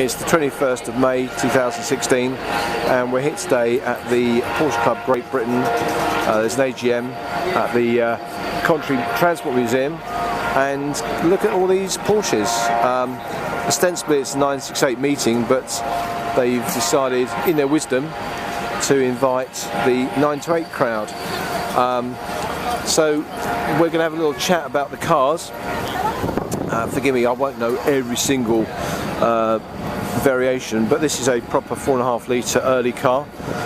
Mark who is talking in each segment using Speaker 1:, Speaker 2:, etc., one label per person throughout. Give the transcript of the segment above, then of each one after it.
Speaker 1: It's the 21st of May 2016 and we're here today at the Porsche Club Great Britain. There's an AGM at the Coventry Transport Museum, and look at all these Porsches. Ostensibly it's a 968 meeting, but they've decided in their wisdom to invite the 928 crowd. So we're going to have a little chat about the cars. Forgive me, I won't know every single variation, but this is a proper 4.5 litre early car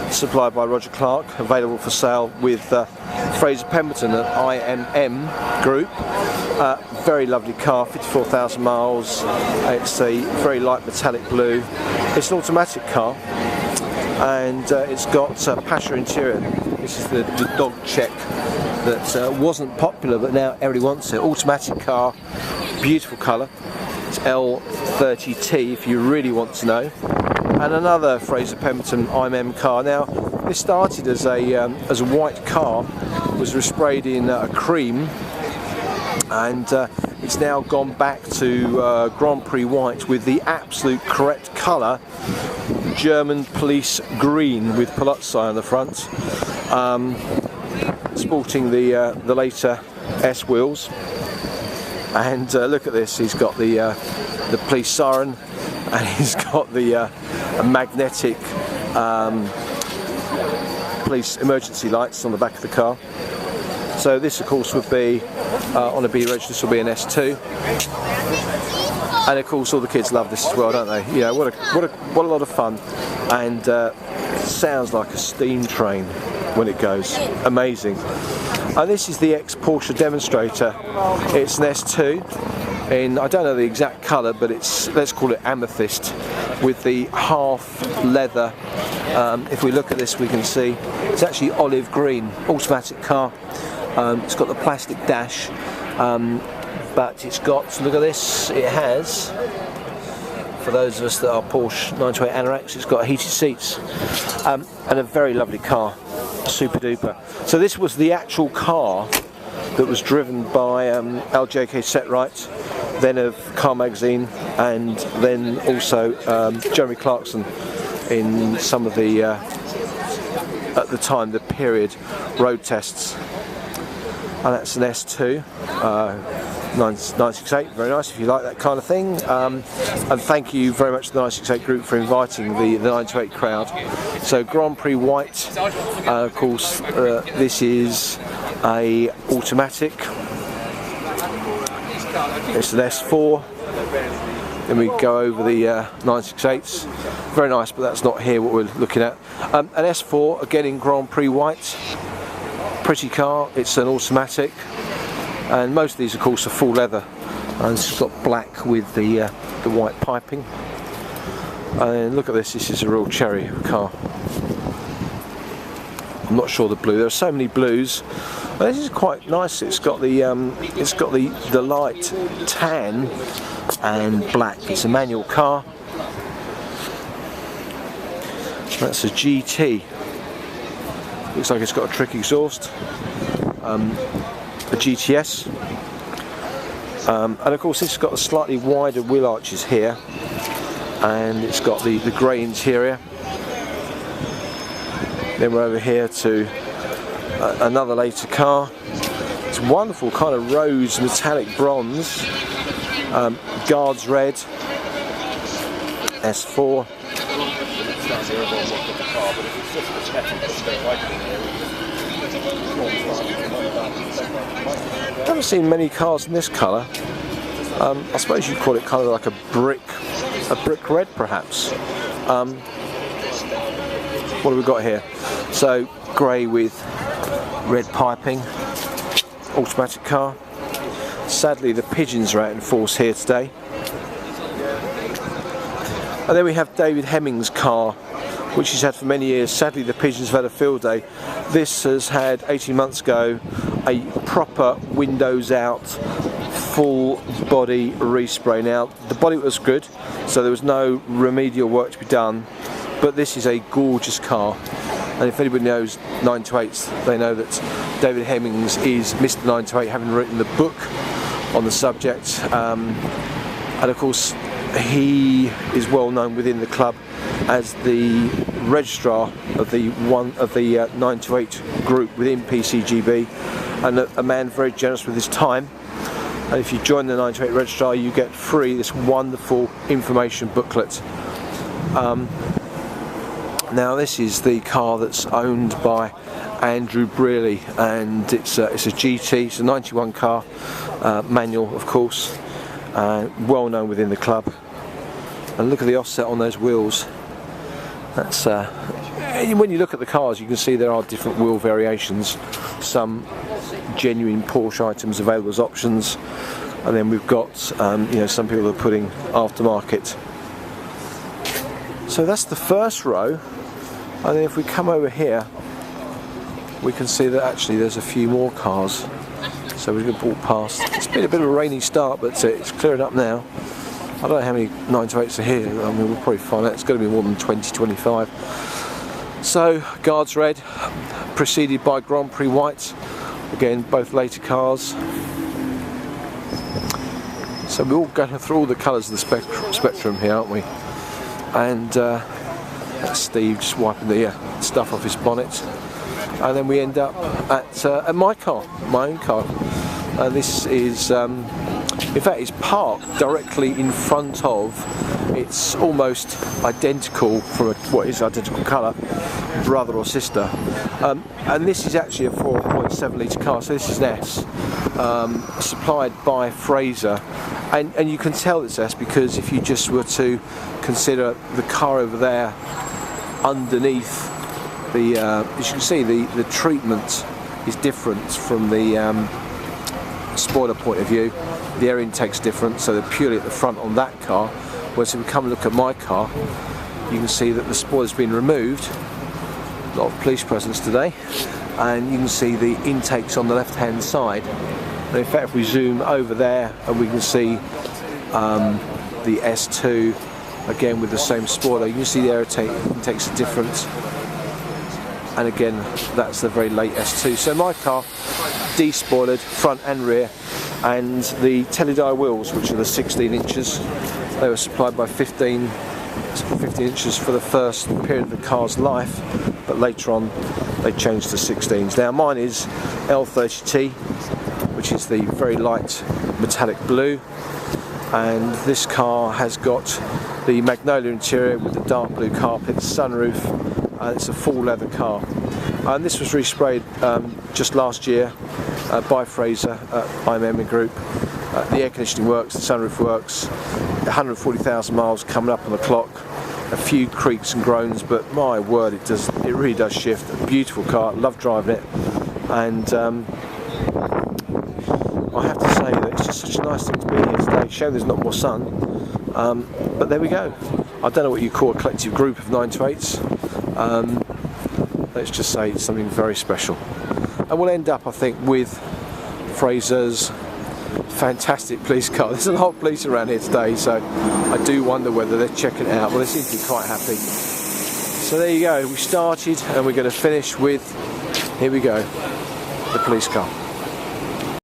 Speaker 1: supplied by Roger Clark, available for sale with Fraser Pemberton at IMM Group. Very lovely car, 54,000 miles. It's a very light metallic blue. It's an automatic car, and it's got a Pasha interior. This is the dog check that wasn't popular, but now everybody wants it. Automatic car, beautiful colour. It's L30T if you really want to know. And another Fraser Pemberton IMM car. Now this started as a white car, was resprayed in a cream, and it's now gone back to Grand Prix white with the absolute correct colour, German police green with Palazzo on the front, sporting the later S wheels. And look at this, he's got the police siren, and he's got the magnetic police emergency lights on the back of the car. So this of course would be, on a B reg, this will be an S2. And of course all the kids love this as well, don't they? You know, what a lot of fun. And sounds like a steam train when it goes. Amazing. And this is the ex-Porsche demonstrator. It's an S2 in, I don't know the exact colour, but it's, let's call it amethyst, with the half leather. If we look at this, we can see it's actually olive green. Automatic car. It's got the plastic dash, but it's got, look at this, it has, for those of us that are Porsche 928 anoraks, it's got heated seats, and a very lovely car, super duper. So this was the actual car that was driven by LJK Setright, then of Car Magazine, and then also Jeremy Clarkson in some of the, at the time, the period road tests. And that's an S2, 968, very nice if you like that kind of thing. And thank you very much to the 968 group for inviting the 928 crowd. So Grand Prix white, of course, this is a automatic. It's an S4. Then we go over the 968s. Very nice, but that's not here what we're looking at. An S4, again in Grand Prix white. Pretty car, it's an automatic, and most of these of course are full leather, and it's got black with the white piping. And look at this, this is a real cherry car. I'm not sure the blue, there are so many blues. This is quite nice, it's got the light tan and black. It's a manual car. That's a GT. Looks like it's got a trick exhaust, a GTS, and of course it's got a slightly wider wheel arches here, and it's got the grey interior. Then we're over here to another later car. It's wonderful kind of rose metallic bronze, guards red, S4. I haven't seen many cars in this colour. I suppose you'd call it kind of like a brick red perhaps. What have we got here? So grey with red piping, automatic car. Sadly the pigeons are out in force here today. And then we have David Hemming's car, which he's had for many years. Sadly the pigeons have had a field day. This has had 18 months ago a proper windows out full body respray. Now the body was good, so there was no remedial work to be done, but this is a gorgeous car, and if anybody knows 928s, they know that David Hemmings is Mr. 928, having written the book on the subject, and of course he is well known within the club as the registrar of the 928 group within PCGB, and a man very generous with his time. And if you join the 928 registrar, you get free this wonderful information booklet. Now this is the car that's owned by Andrew Brearley, and it's a GT, it's a 91 car, manual of course, well known within the club. And look at the offset on those wheels. That's when you look at the cars, you can see there are different wheel variations, some genuine Porsche items available as options, and then we've got you know, some people are putting aftermarket. So that's the first row, and then if we come over here, we can see that actually there's a few more cars. So we're going to walk past. It's been a bit of a rainy start, but it's clearing up now. I don't know how many 928s are here. I mean, we'll probably find out. It's going to be more than 20, 25. So, Guards Red, preceded by Grand Prix White. Again, both later cars. So we're all going through all the colours of the spectrum here, aren't we? And that's Steve just wiping the stuff off his bonnet. And then we end up at my car, my own car. This is, in fact, it's parked directly in front of, it's almost identical from what is identical colour, brother or sister. And this is actually a 4.7 litre car, so this is an S, supplied by Fraser. And you can tell it's S because if you just were to consider the car over there underneath, as you can see, the treatment is different from the spoiler point of view. The air intake's different, so they're purely at the front on that car. Whereas if we come and look at my car, you can see that the spoiler's been removed. A lot of police presence today, and you can see the intakes on the left-hand side. And in fact, if we zoom over there, and we can see the S2 again with the same spoiler, you can see the air intakes are different. And again, that's the very late S2. So my car, despoilered front and rear, and the teledial wheels, which are the 16 inches, they were supplied by 15 inches for the first period of the car's life, but later on they changed to 16s. Now mine is L30T, which is the very light metallic blue, and this car has got the magnolia interior with the dark blue carpet, sunroof, and it's a full leather car. And this was resprayed just last year by Fraser at IMM Group. The air conditioning works, the sunroof works, 140,000 miles coming up on the clock, a few creaks and groans, but my word, it really does shift. A beautiful car, love driving it, and I have to say that it's just such a nice thing to be here today. Shame there's not more sun, but there we go. I don't know what you call a collective group of 928s. Let's just say it's something very special. And we'll end up, I think, with Fraser's fantastic police car. There's a lot of police around here today, so I do wonder whether they're checking it out. Well, they seem to be quite happy. So there you go, we started and we're going to finish with, here we go, the police car.